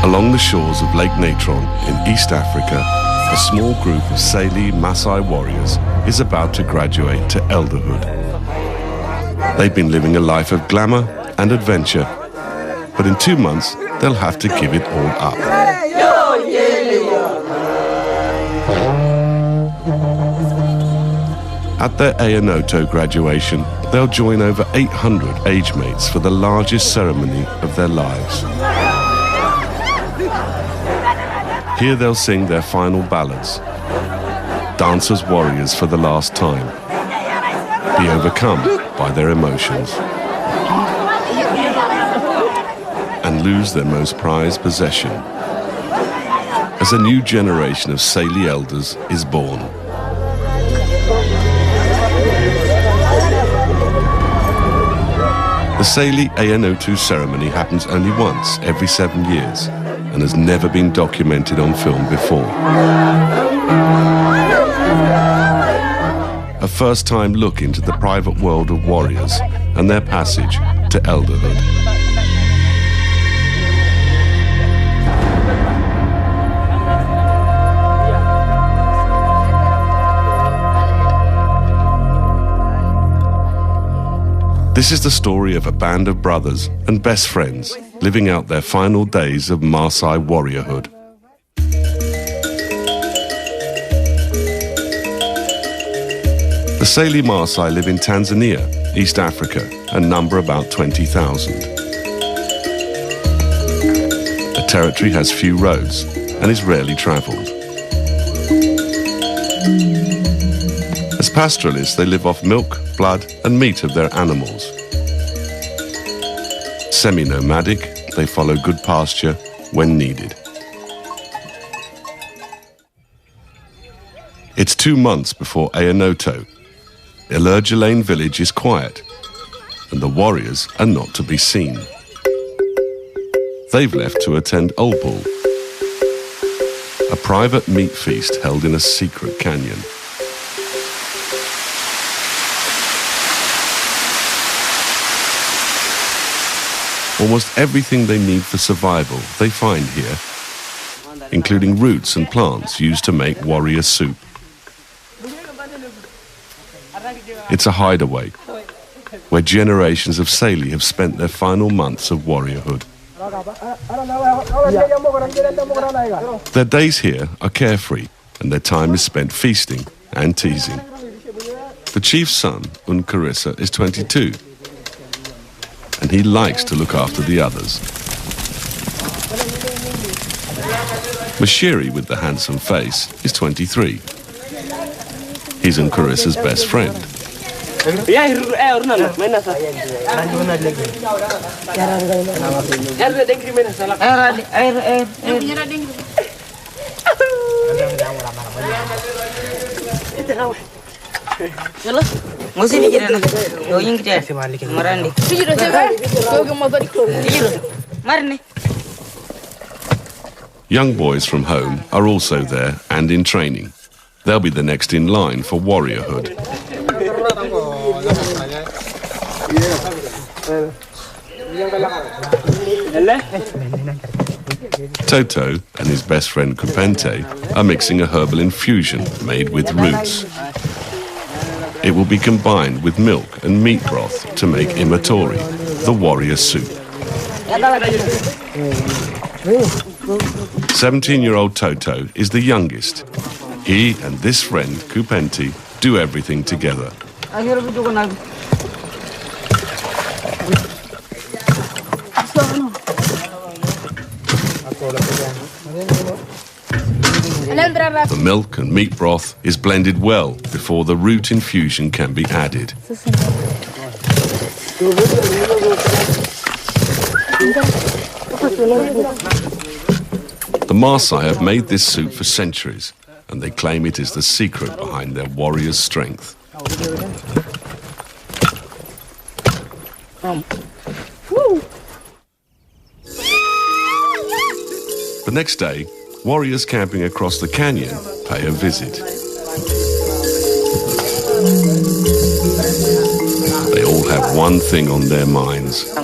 Along the shores of Lake Natron in East Africa, a small group of Seli Maasai warriors is about to graduate to elderhood. They've been living a life of glamour and adventure, but in 2 months they'll have to give it all up. At their Ayanoto graduation, they'll join over 800 age mates for the largest ceremony of their lives. Here they'll sing their final ballads, dance as warriors for the last time, be overcome by their emotions, and lose their most prized possession as a new generation of Seli elders is born. The Seli Ayanoto ceremony happens only once every 7 years and has never been documented on film before. A first-time look into the private world of warriors and their passage to elderhood. This is the story of a band of brothers and best friends living out their final days of Maasai warriorhood. The Seli Maasai live in Tanzania, East Africa, and number about 20,000. The territory has few roads and is rarely travelled. As pastoralists, they live off milk, blood and meat of their animals. Semi-nomadic, they follow good pasture when needed. It's 2 months before Ayanoto. Ilurgelane village is quiet, and the warriors are not to be seen. They've left to attend Ulpul, a private meat feast held in a secret canyon. Almost everything they need for survival they find here, including roots and plants used to make warrior soup. It's a hideaway where generations of Seli have spent their final months of warriorhood. Their days here are carefree and their time is spent feasting and teasing. The chief's son, Unkarissa, is 22 and he likes to look after the others. Mashiri, with the handsome face, is 23. He's Unkarissa's best friend. Young boys from home are also there and in training. They'll be the next in line for warriorhood. Toto and his best friend Kupente are mixing a herbal infusion made with roots. It will be combined with milk and meat broth to make imatori, the warrior soup. 17-year-old Toto is the youngest. He and this friend, Kupente, do everything together. The milk and meat broth is blended well before the root infusion can be added. The Maasai have made this soup for centuries, and they claim it is the secret behind their warriors' strength. The next day, warriors camping across the canyon pay a visit. They all have one thing on their minds.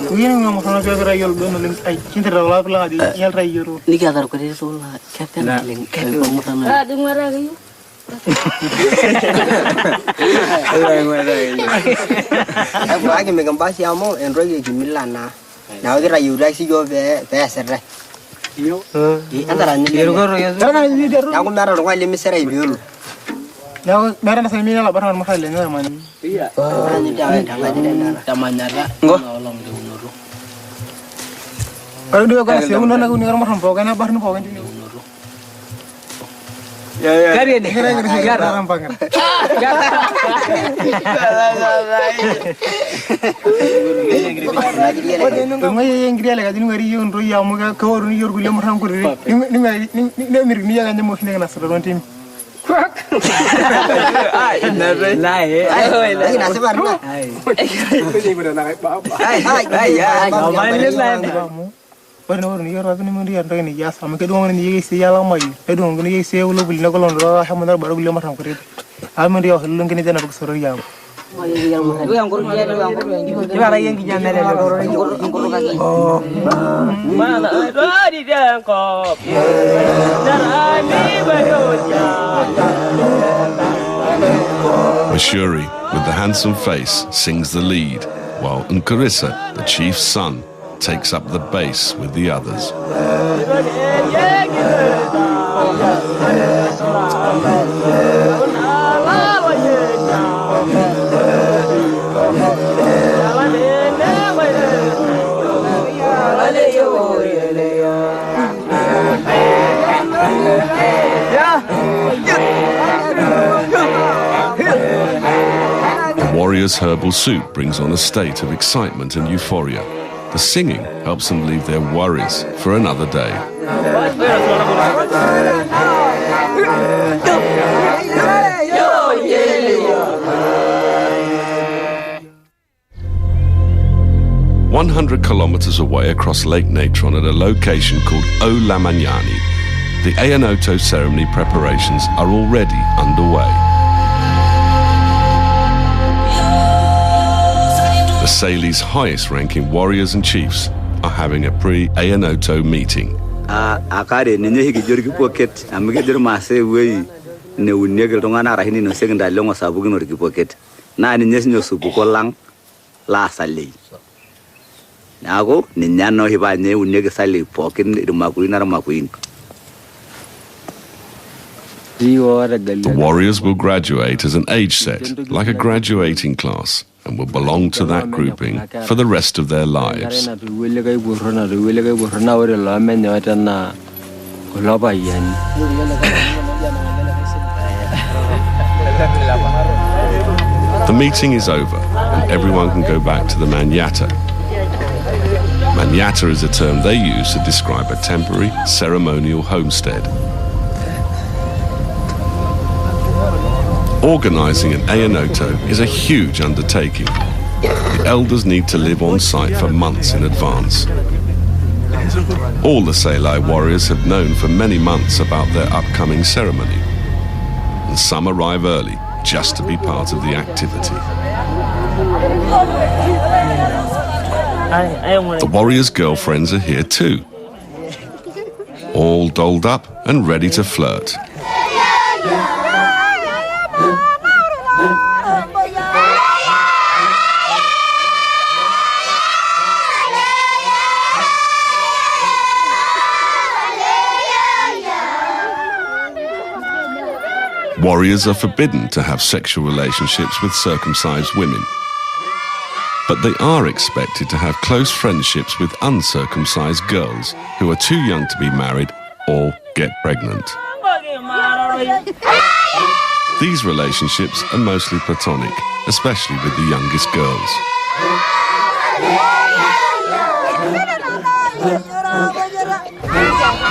Now, Marana Samina, Baran Mahal, and Germany. I do a guy who never from Pogan, a Barn Pogan. When you're having a rainy, yes, I'm going to see Yalama. I don't going to say, will be no longer have another Barulium from Credit. I'm in the Lunkin in the Boxoria. Mashuri, with the handsome face, sings the lead, while Nkarissa, the chief's son, takes up the bass with the others. The warrior's herbal soup brings on a state of excitement and euphoria. The singing helps them leave their worries for another day. "100 kilometers away across Lake Natron at a location called Olamanyani, the Ayanoto ceremony preparations are already underway. The Sali's highest-ranking warriors and chiefs are having a pre-Ayanoto meeting. Akare nenye hikijori kipoket amigejori Maasai wei ne unyege tongana rahini no segenda longo sabugi no kipoket na nenye sinyo subuko lang la sali nago ninyano hibanye unyege sali pokin rumakuri na rumakuin. The warriors will graduate as an age set, like a graduating class, and will belong to that grouping for the rest of their lives. The meeting is over, and everyone can go back to the Manyata. Manyata is a term they use to describe a temporary ceremonial homestead. Organising an Ayanoto is a huge undertaking. The elders need to live on site for months in advance. All the Salai warriors have known for many months about their upcoming ceremony, and some arrive early just to be part of the activity. The warriors' girlfriends are here too, all dolled up and ready to flirt. Warriors are forbidden to have sexual relationships with circumcised women, but they are expected to have close friendships with uncircumcised girls who are too young to be married or get pregnant. These relationships are mostly platonic, especially with the youngest girls.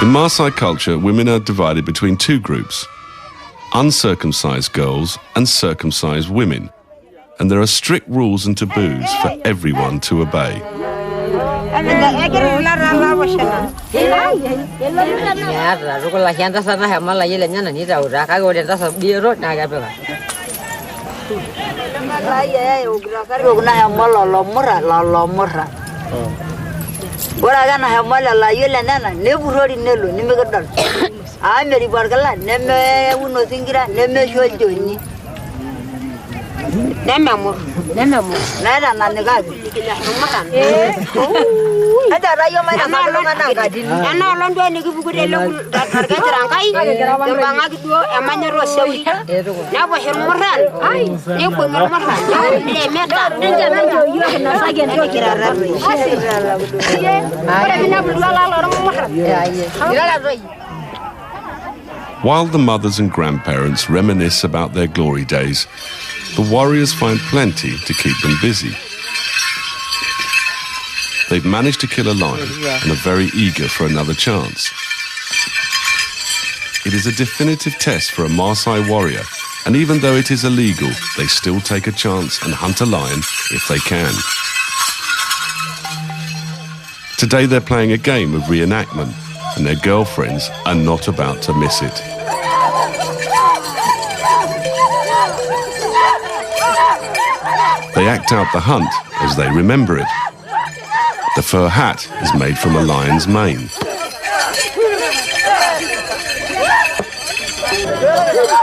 In Maasai culture, women are divided between two groups: uncircumcised girls and circumcised women, and there are strict rules and taboos for everyone to obey. While the mothers and grandparents reminisce about their glory days, the warriors find plenty to keep them busy. They've managed to kill a lion and are very eager for another chance. It is a definitive test for a Maasai warrior, and even though it is illegal, they still take a chance and hunt a lion if they can. Today they're playing a game of reenactment, and their girlfriends are not about to miss it. They act out the hunt as they remember it. The fur hat is made from a lion's mane.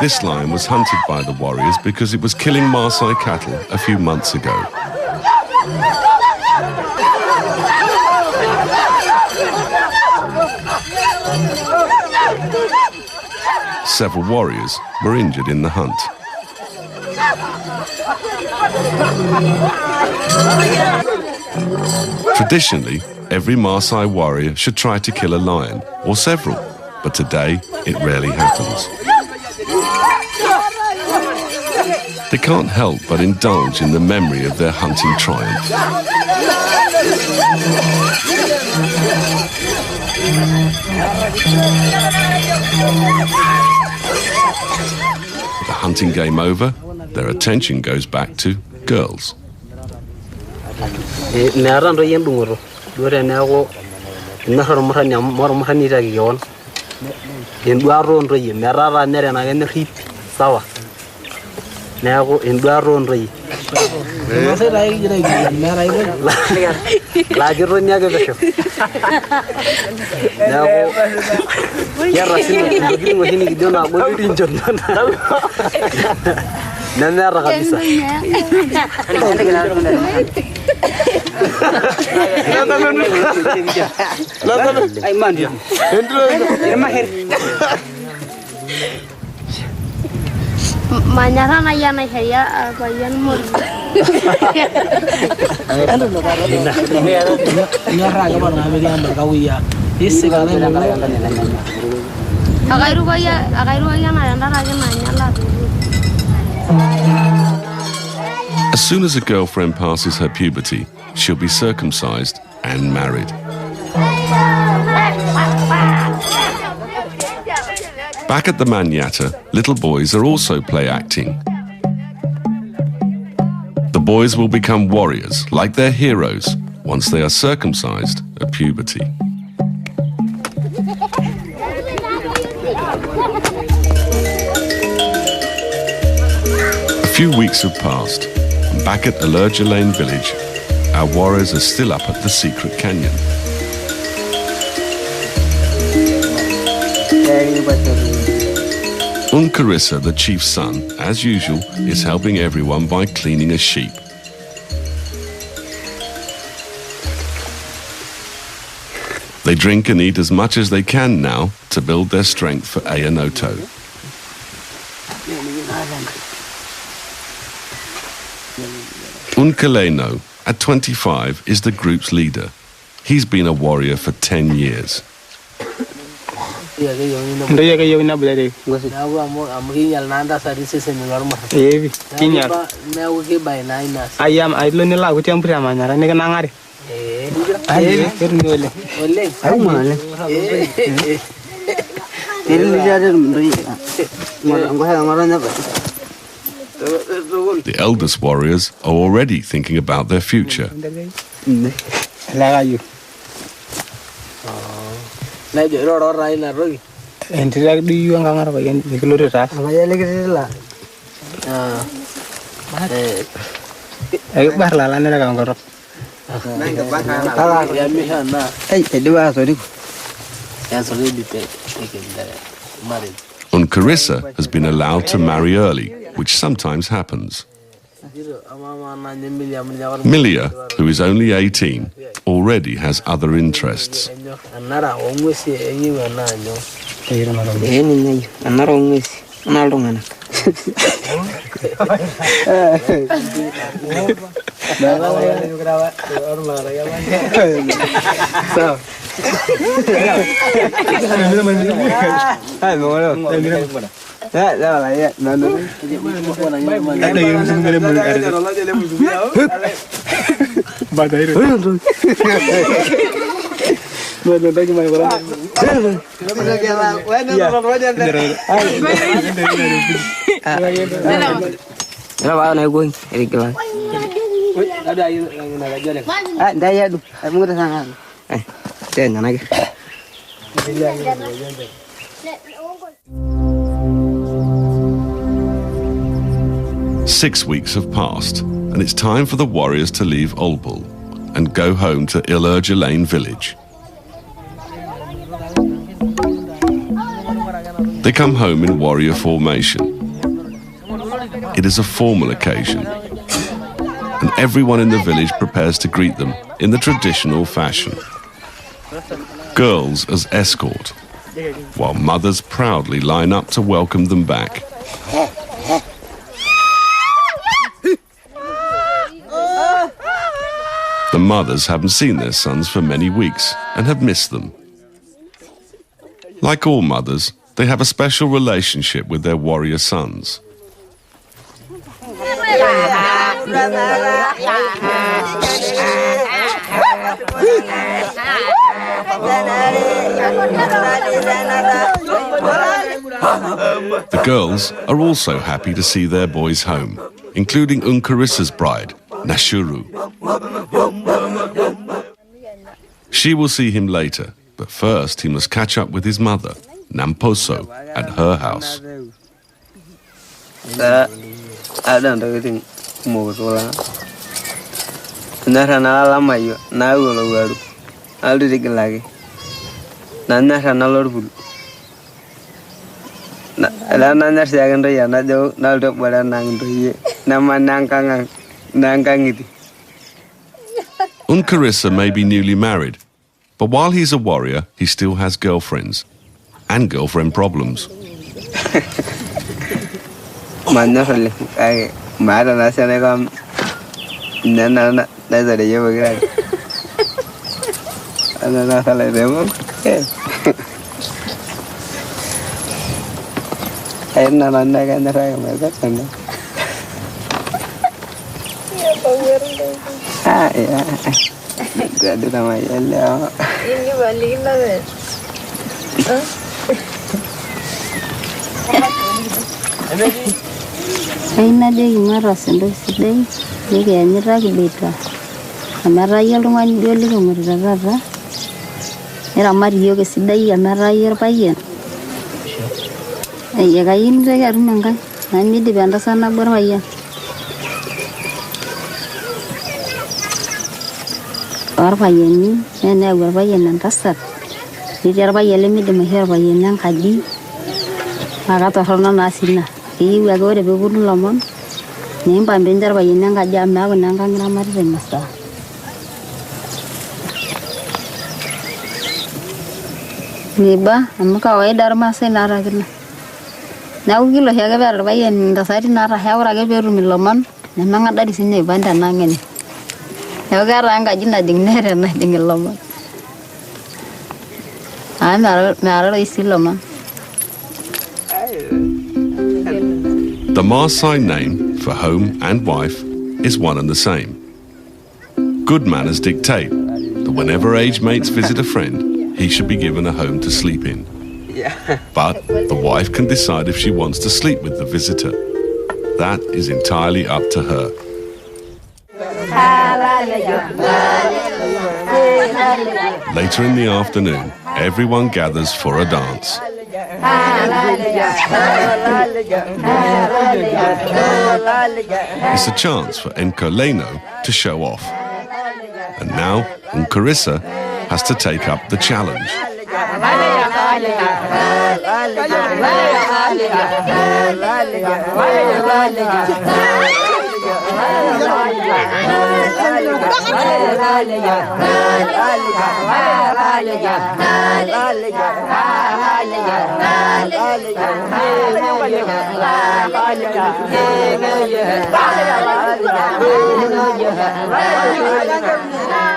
This lion was hunted by the warriors because it was killing Maasai cattle a few months ago. Several warriors were injured in the hunt. Traditionally, every Maasai warrior should try to kill a lion, or several, but today it rarely happens. They can't help but indulge in the memory of their hunting triumph. With the hunting game over, their attention goes back to girls. Mañana ya me sería bayan mur. As soon as a girlfriend passes her puberty, she'll be circumcised and married. Back at the Manyatta, little boys are also play acting. The boys will become warriors, like their heroes, once they are circumcised at puberty. A few weeks have passed, and back at Allerja Lane village, our warriors are still up at the secret canyon. Unkarissa, the chief's son, as usual, is helping everyone by cleaning a sheep. They drink and eat as much as they can now to build their strength for Ayanoto. Unkaleno, at 25, is the group's leader. He's been a warrior for 10 years. The eldest warriors are already thinking about their future. Carissa has been allowed to marry early, which sometimes happens. Milia, who is only 18, already has other interests. Six weeks have passed, and it's time for the warriors to leave Olbul and go home to Ilurgelane village. They come home in warrior formation. It is a formal occasion, and everyone in the village prepares to greet them in the traditional fashion. Girls as escort, while mothers proudly line up to welcome them back. The mothers haven't seen their sons for many weeks and have missed them. Like all mothers, they have a special relationship with their warrior sons. The girls are also happy to see their boys home, including Carissa's bride, Nashuru. She will see him later, but first he must catch up with his mother, Namposo, at her house. Carissa may be newly married, but while he's a warrior, he still has girlfriends and girlfriend problems. Aina dei marasendo sidai, dei anyira kibeta. Amara yalungan dole ngomira rara. Era Mario ke sidai amara yer payen. Ya kayin dai arunanga. Nani di banda sana boraya. Arpayen ni nene arpayen antasat. Di arpayen lemi de mahir arpayen yang kaji. Agata horna nasina. Iyi wagore be gudun lamon. Ni pamben arpayen yang kaji amma gunanga ngamar remasta. Niba amuka wai darma se nara kena. Nau kilo hiaga be arpayen ndasari nara hiaga ge be rumilomon. Nemang ada di sini banda nangeni. Ya garang kaji na ding nere na ding lomon. Nara isi lomon. The Maasai name for home and wife is one and the same. Good manners dictate that whenever age mates visit a friend, he should be given a home to sleep in. But the wife can decide if she wants to sleep with the visitor. That is entirely up to her. Later in the afternoon, everyone gathers for a dance. It's a chance for Nkoleno to show off. And now Nkarissa has to take up the challenge.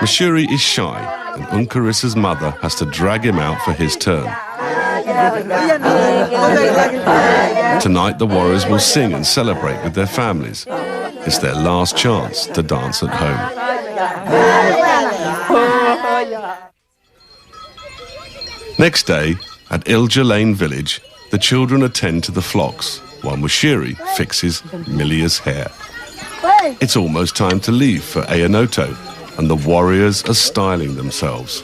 Mashuri is shy, and Nkarissa's mother has to drag him out for his turn. Tonight the warriors will sing and celebrate with their families. It's their last chance to dance at home. Next day, at Ilja Lane village, the children attend to the flocks, while Mashuri fixes Milia's hair. It's almost time to leave for Ayanoto, and the warriors are styling themselves.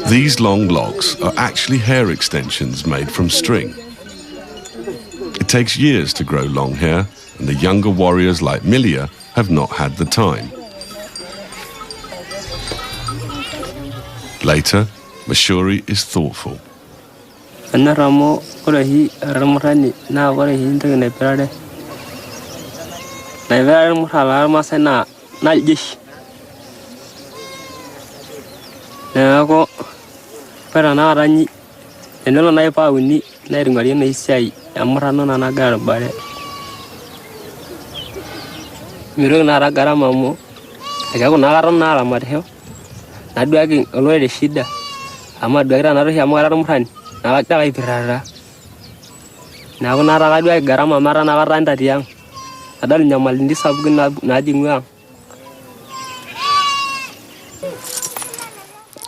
These long locks are actually hair extensions made from string. It takes years to grow long hair, and the younger warriors like Milia have not had the time. Later, Mashuri is thoughtful.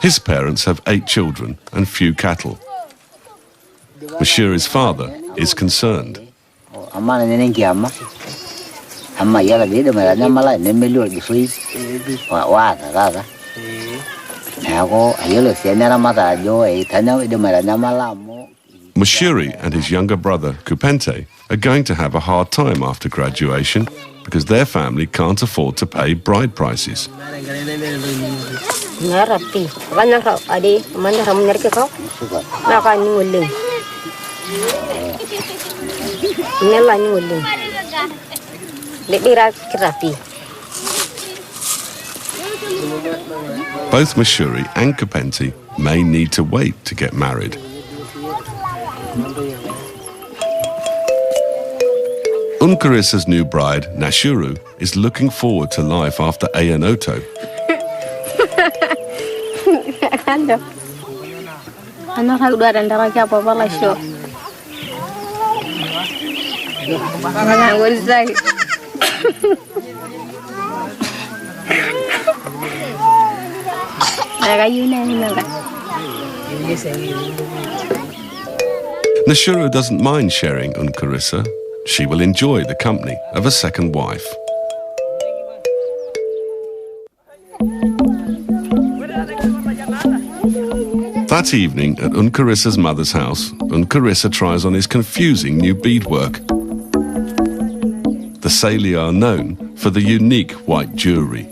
His parents have 8 children and few cattle. Mashuri's father is concerned. Mashuri and his younger brother, Kupente, are going to have a hard time after graduation because their family can't afford to pay bride prices. Both Mashuri and Kupente may need to wait to get married. Nkarissa's new bride, Nashuru, is looking forward to life after Ayanoto. Nashuru doesn't mind sharing Nkarissa. She will enjoy the company of a second wife. That evening at Nkarissa's mother's house, Nkarissa tries on his confusing new beadwork. The Sali are known for the unique white jewellery.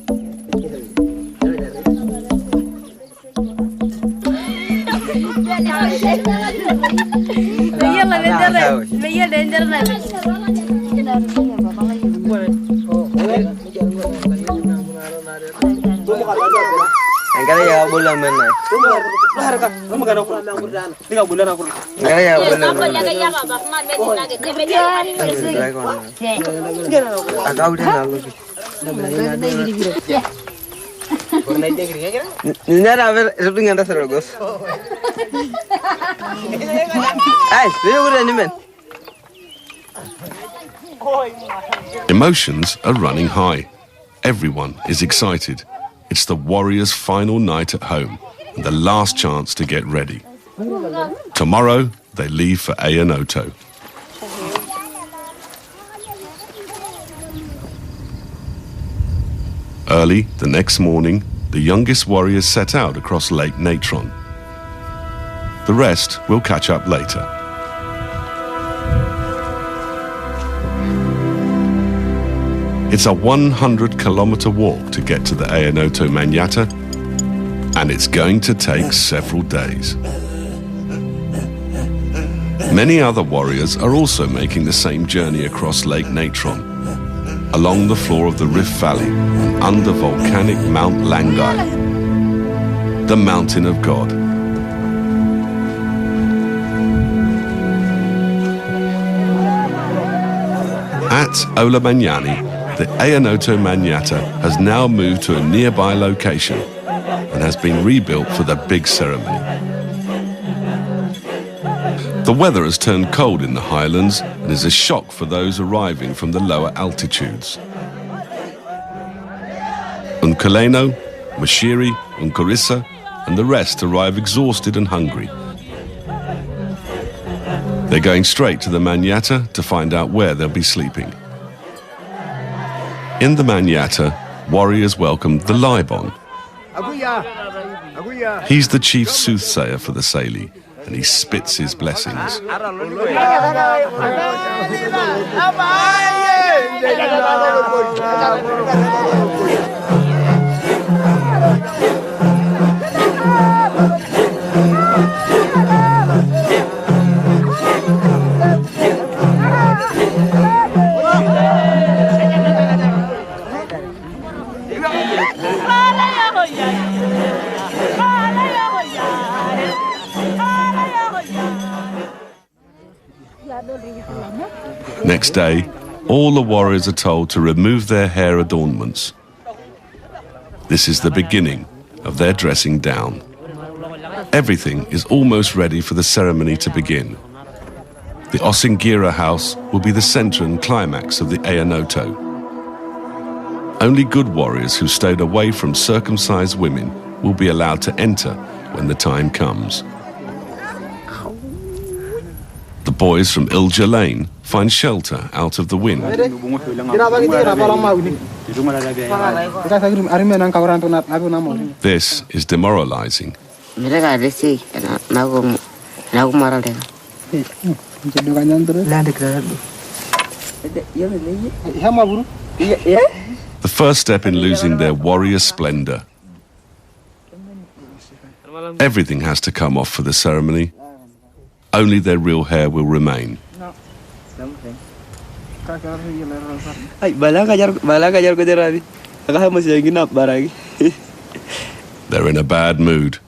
Emotions are running high. Everyone is excited. It's the warriors' final night at home and the last chance to get ready. Tomorrow, they leave for Ayanoto. Early the next morning, the youngest warriors set out across Lake Natron. The rest will catch up later. It's a 100-kilometer walk to get to the Ayanoto Manyata, and it's going to take several days. Many other warriors are also making the same journey across Lake Natron, along the floor of the Rift Valley and under volcanic Mount Langai, the Mountain of God. At Olamanyani, the Ayanoto Manyata has now moved to a nearby location and has been rebuilt for the big ceremony. The weather has turned cold in the highlands and is a shock for those arriving from the lower altitudes. Unkaleno, Mashiri, Unkarissa, and the rest arrive exhausted and hungry. They're going straight to the Manyata to find out where they'll be sleeping. In the Manyata, warriors welcome the Laibon. He's the chief soothsayer for the Saili, and he spits his blessings. Next day, all the warriors are told to remove their hair adornments. This is the beginning of their dressing down. Everything is almost ready for the ceremony to begin. The Osingira house will be the center and climax of the Ayanoto. Only good warriors who stayed away from circumcised women will be allowed to enter when the time comes. The boys from Ilja Lane find shelter out of the wind. This is demoralizing. The first step in losing their warrior splendor. Everything has to come off for the ceremony. Only their real hair will remain. They're in a bad mood.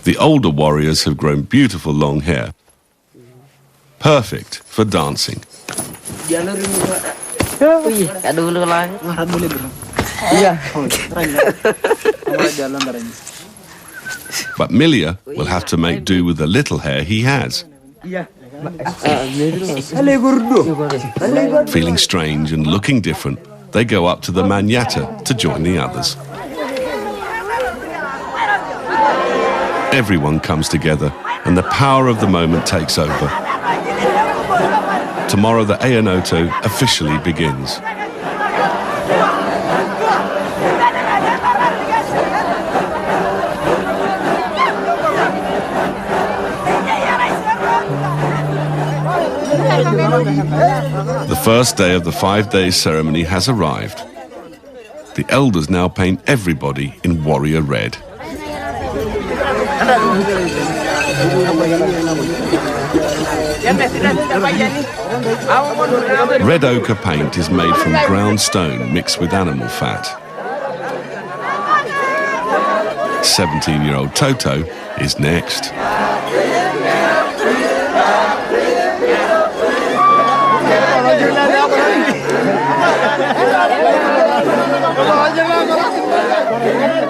The older warriors have grown beautiful long hair, perfect for dancing. But Milia will have to make do with the little hair he has. Feeling strange and looking different, they go up to the Manyata to join the others. Everyone comes together and the power of the moment takes over. Tomorrow the Ayanoto officially begins. The first day of the 5-day ceremony has arrived. The elders now paint everybody in warrior red. Red ochre paint is made from ground stone mixed with animal fat. 17-year-old Toto is next.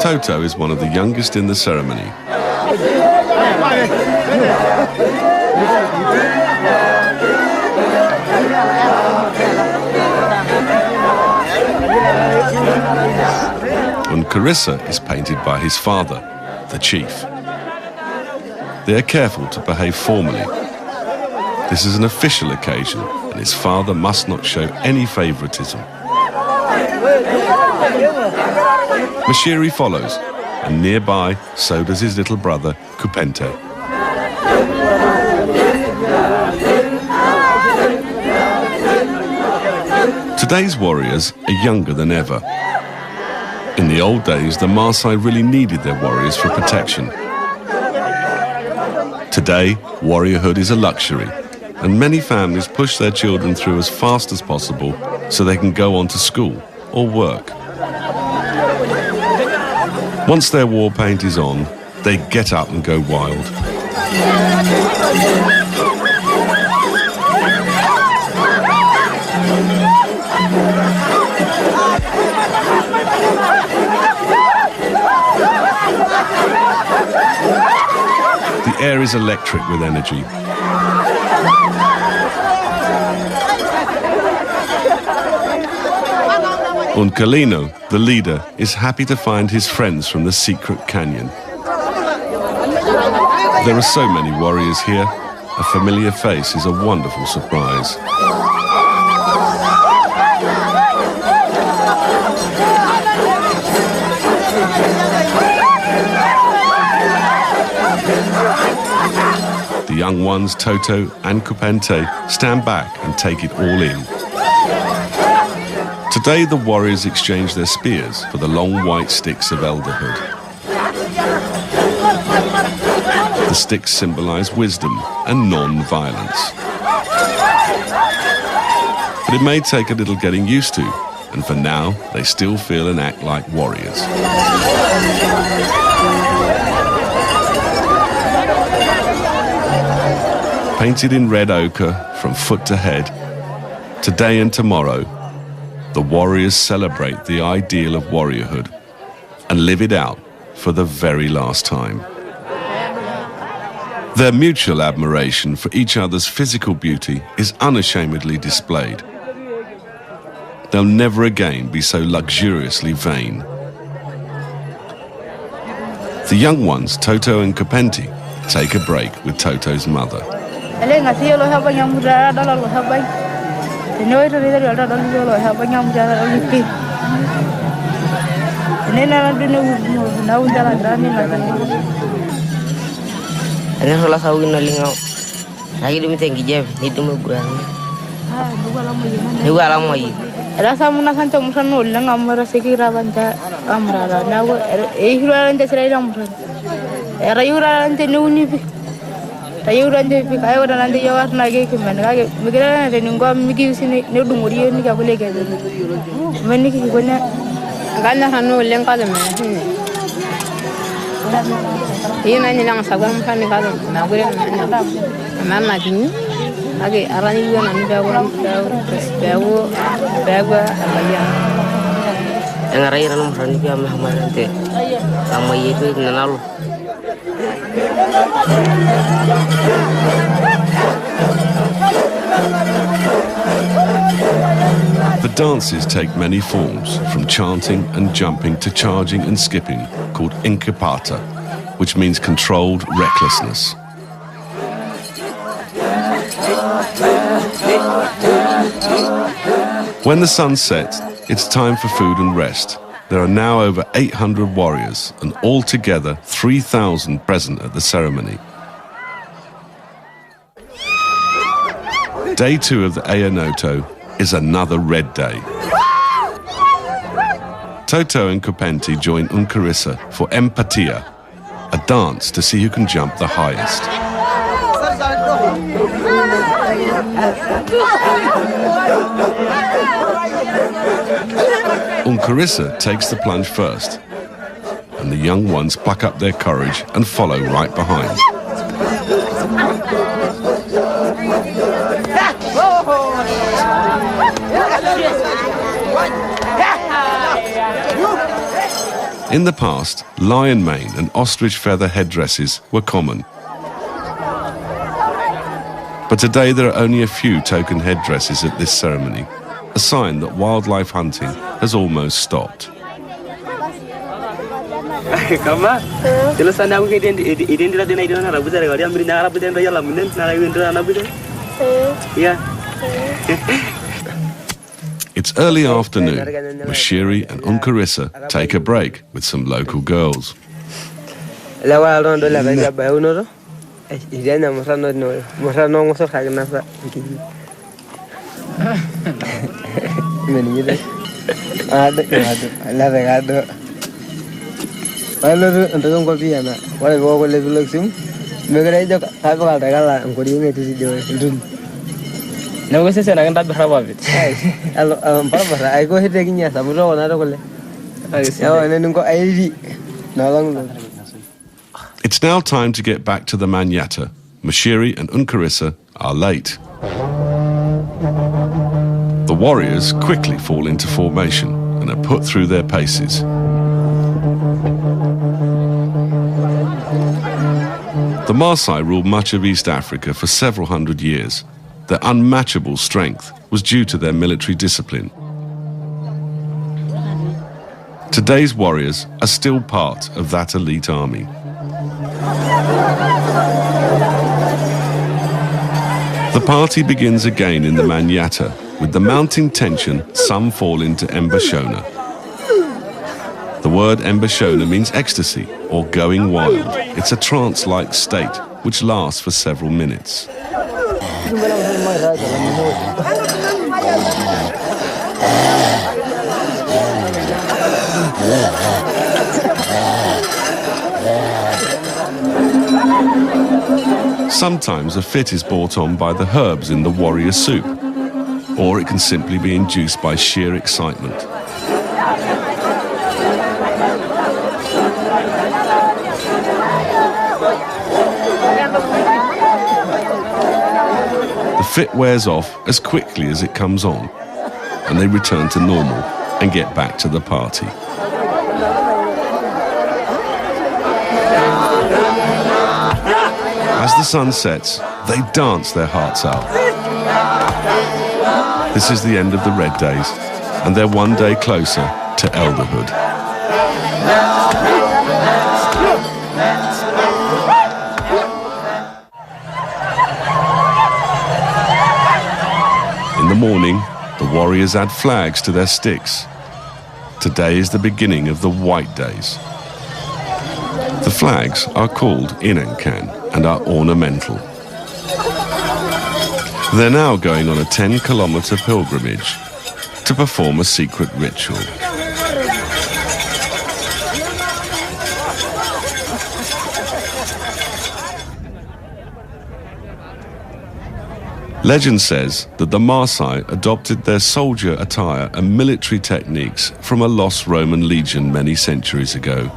Toto is one of the youngest in the ceremony. And Carissa is painted by his father, the chief. They are careful to behave formally. This is an official occasion, and his father must not show any favoritism. Mashiri follows, and nearby, so does his little brother, Kupente. Today's warriors are younger than ever. In the old days, the Maasai really needed their warriors for protection. Today, warriorhood is a luxury, and many families push their children through as fast as possible so they can go on to school or work. Once their war paint is on, they get up and go wild. The air is electric with energy. Unkalino, the leader, is happy to find his friends from the secret canyon. There are so many warriors here. A familiar face is a wonderful surprise. The young ones, Toto and Kupente, stand back and take it all in. Today, the warriors exchange their spears for the long white sticks of elderhood. The sticks symbolize wisdom and non-violence. But it may take a little getting used to, and for now, they still feel and act like warriors. Painted in red ochre from foot to head, today and tomorrow, the warriors celebrate the ideal of warriorhood and live it out for the very last time. Their mutual admiration for each other's physical beauty is unashamedly displayed. They'll never again be so luxuriously vain. The young ones, Toto and Kupente, take a break with Toto's mother. The dances take many forms, from chanting and jumping to charging and skipping, called inkipata, which means controlled recklessness. When the sun sets, it's time for food and rest. There are now over 800 warriors, and altogether 3,000 present at the ceremony. Day 2 of the Ayanoto is another red day. Toto and Kupente join Unkarissa for Empatia, a dance to see who can jump the highest. Unkarissa takes the plunge first, and the young ones pluck up their courage and follow right behind. In the past, lion mane and ostrich feather headdresses were common. But today there are only a few token headdresses at this ceremony, a sign that wildlife hunting has almost stopped. It's early afternoon. Mashiri and Unkarissa take a break with some local girls. It's now time to get back to the Manyatta. Mashiri and Unkarissa are late. The warriors quickly fall into formation and are put through their paces. The Maasai ruled much of East Africa for several hundred years. Their unmatchable strength was due to their military discipline. Today's warriors are still part of that elite army. The party begins again in the Manyatta. With the mounting tension, some fall into Mbashona. The word Mbashona means ecstasy or going wild. It's a trance-like state which lasts for several minutes. Sometimes a fit is brought on by the herbs in the warrior soup, or it can simply be induced by sheer excitement. The fit wears off as quickly as it comes on, and they return to normal and get back to the party. As the sun sets, they dance their hearts out. This is the end of the red days, and they're one day closer to elderhood. In the morning, the warriors add flags to their sticks. Today is the beginning of the white days. The flags are called Inenkan and are ornamental. They're now going on a 10-kilometer pilgrimage to perform a secret ritual. Legend says that the Maasai adopted their soldier attire and military techniques from a lost Roman legion many centuries ago.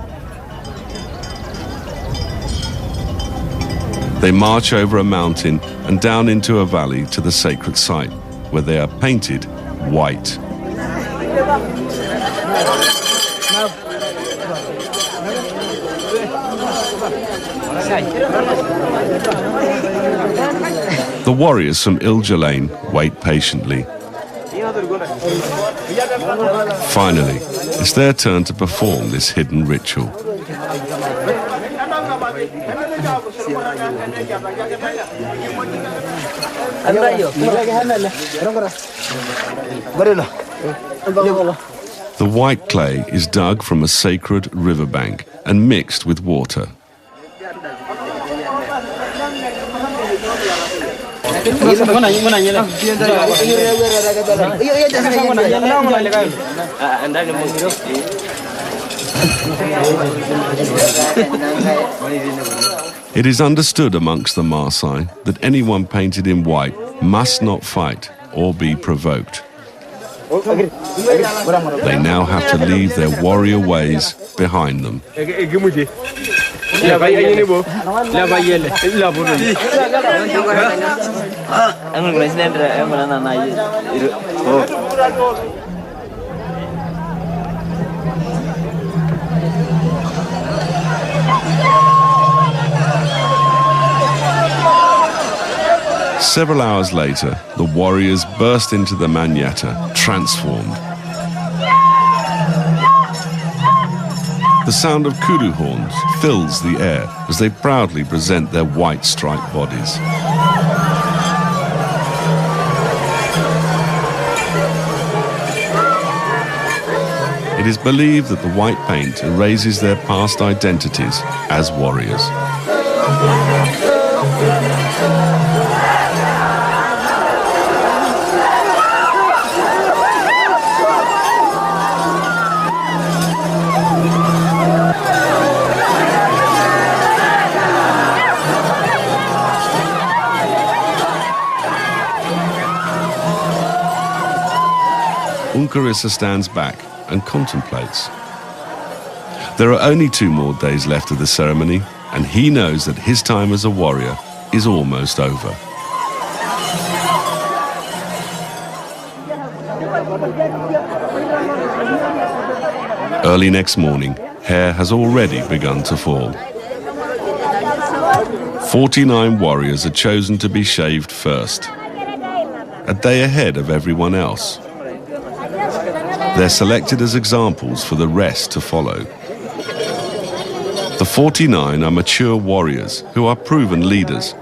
They march over a mountain and down into a valley to the sacred site, where they are painted white. The warriors from Iljalane wait patiently. Finally, it's their turn to perform this hidden ritual. The white clay is dug from a sacred riverbank and mixed with water. It is understood amongst the Maasai that anyone painted in white must not fight or be provoked. They now have to leave their warrior ways behind them. Several hours later, the warriors burst into the manyatta, transformed. The sound of kudu horns fills the air as they proudly present their white striped bodies. It is believed that the white paint erases their past identities as warriors. Unkarissa stands back and contemplates. There are only 2 more days left of the ceremony, and he knows that his time as a warrior is almost over. Early next morning, hair has already begun to fall. 49 warriors are chosen to be shaved first, a day ahead of everyone else. They're selected as examples for the rest to follow. The 49 are mature warriors who are proven leaders.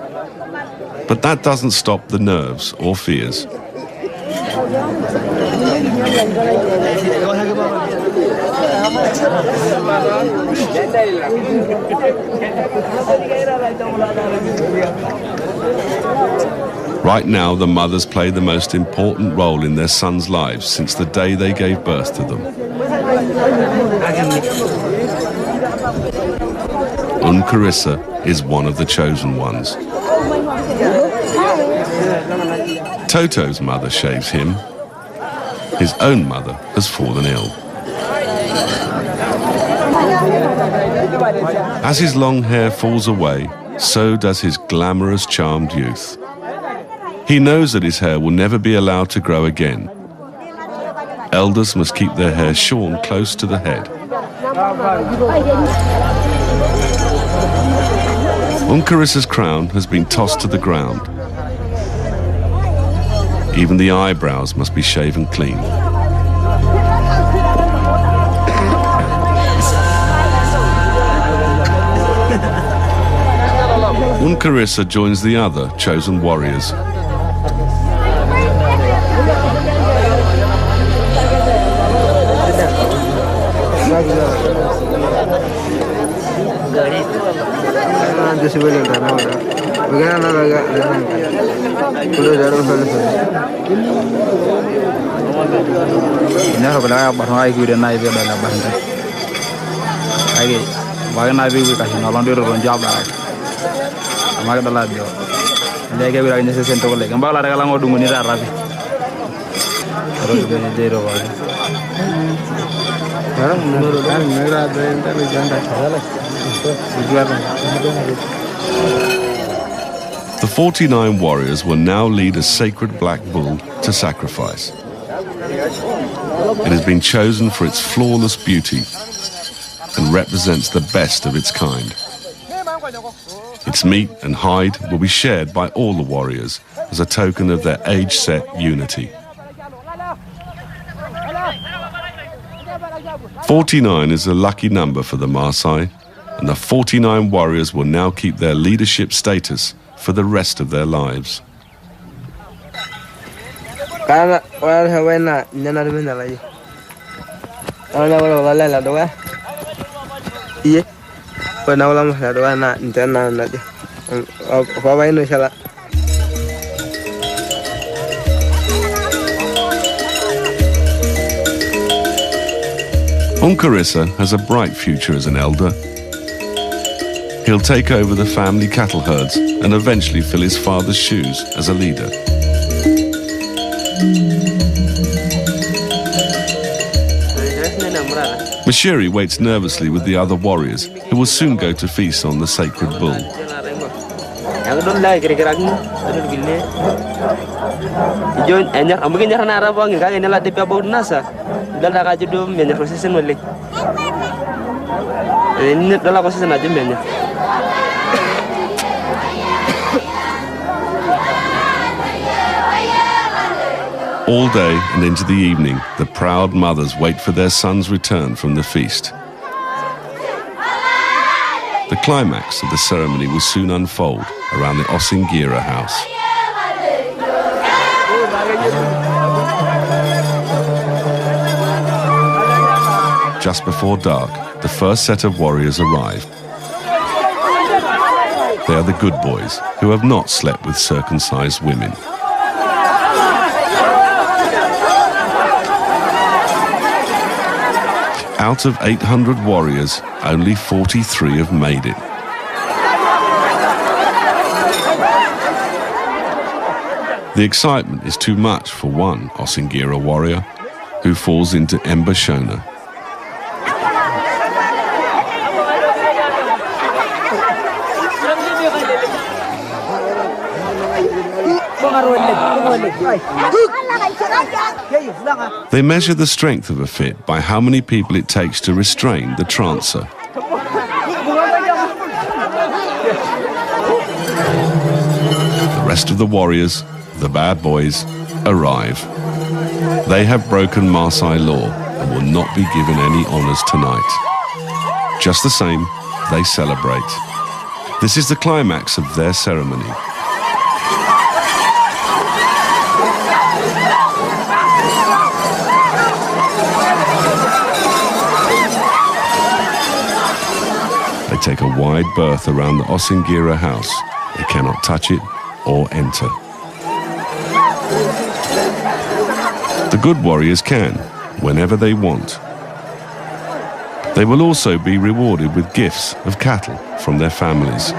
But that doesn't stop the nerves or fears. Right now, the mothers play the most important role in their sons' lives since the day they gave birth to them. Unkarissa is one of the chosen ones. Toto's mother shaves him. His own mother has fallen ill. As his long hair falls away, so does his glamorous, charmed youth. He knows that his hair will never be allowed to grow again. Elders must keep their hair shorn close to the head. Unkarissa's crown has been tossed to the ground. Even the eyebrows must be shaven clean. Unkarissa joins the other chosen warriors. The 49 warriors will now lead a sacred black bull to sacrifice. It has been chosen for its flawless beauty and represents the best of its kind. Its meat and hide will be shared by all the warriors as a token of their age-set unity. 49 is a lucky number for the Maasai, and the 49 warriors will now keep their leadership status for the rest of their lives. Onkarissa has a bright future as an elder. He'll take over the family cattle herds and eventually fill his father's shoes as a leader. Mashiri waits nervously with the other warriors, who will soon go to feast on the sacred bull. All day and into the evening, the proud mothers wait for their son's return from the feast. The climax of the ceremony will soon unfold around the Osingira house. Just before dark, the first set of warriors arrive. They are the good boys who have not slept with circumcised women. Out of 800 warriors, only 43 have made it. The excitement is too much for one Osingira warrior, who falls into Mbashona. They measure the strength of a fit by how many people it takes to restrain the trancer. The rest of the warriors, the bad boys, arrive. They have broken Maasai law and will not be given any honors tonight. Just the same, they celebrate. This is the climax of their ceremony. They take a wide berth around the Osingira house. They cannot touch it or enter. The good warriors can, whenever they want. They will also be rewarded with gifts of cattle from their families.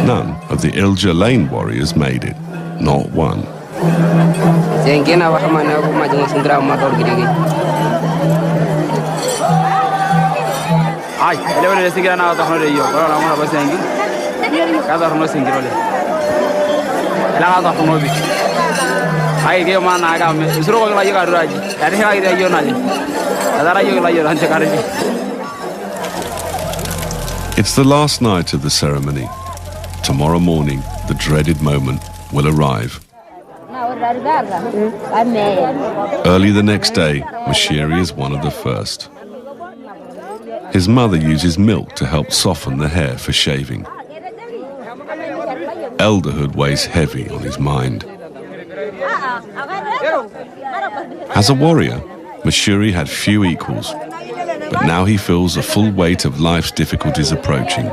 None of the Ilja Lane warriors made it, not one. It's the last night of the ceremony. Tomorrow morning, the dreaded moment will arrive. Early the next day, Mashiri is one of the first. His mother uses milk to help soften the hair for shaving. Elderhood weighs heavy on his mind. As a warrior, Mashiri had few equals, but now he feels the full weight of life's difficulties approaching.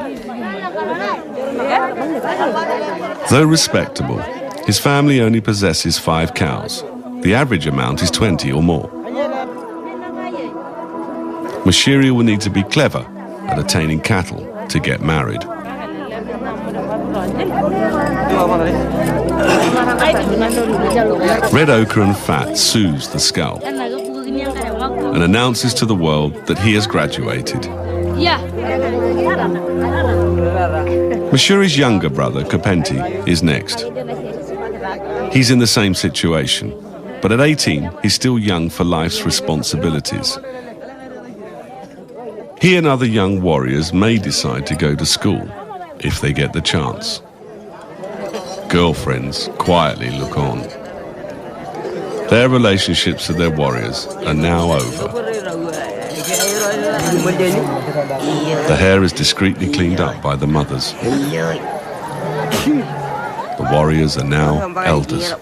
Though respectable, his family only possesses 5 cows. The average amount is 20 or more. Mashiri will need to be clever at attaining cattle to get married. Red ochre and fat soothes the scalp and announces to the world that he has graduated. Mashiri's younger brother, Kapenti, is next. He's in the same situation, but at 18, he's still young for life's responsibilities. He and other young warriors may decide to go to school if they get the chance. Girlfriends quietly look on. Their relationships with their warriors are now over. The hair is discreetly cleaned up by the mothers. The warriors are now elders.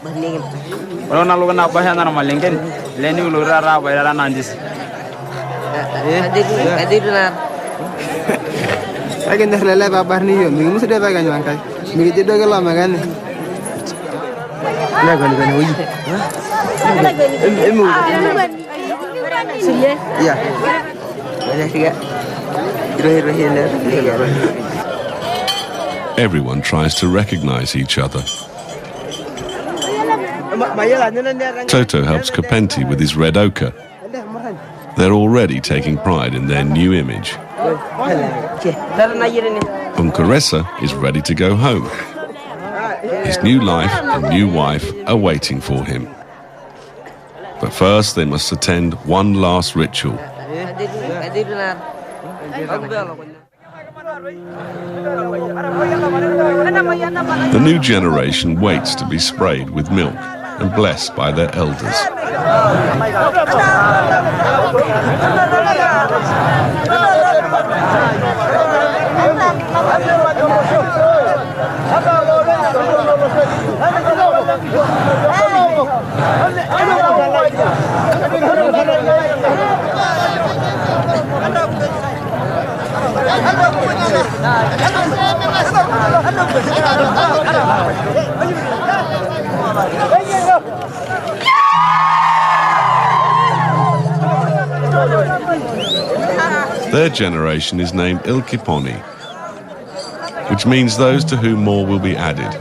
Everyone tries to recognize each other. Toto helps Kapenti with his red ochre. They're already taking pride in their new image. Unkaresa is ready to go home. His new life and new wife are waiting for him. But first they must attend one last ritual. The new generation waits to be sprayed with milk and blessed by their elders. Their generation is named Ilkiponi, which means those to whom more will be added.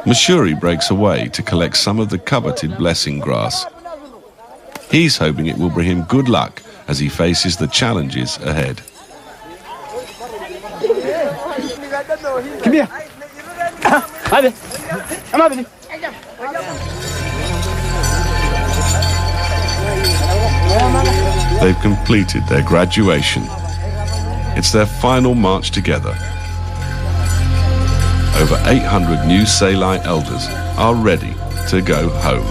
Mashuri breaks away to collect some of the coveted blessing grass. He's hoping it will bring him good luck as he faces the challenges ahead. Come here. They've completed their graduation. It's their final march together. Over 800 new Salai elders are ready to go home.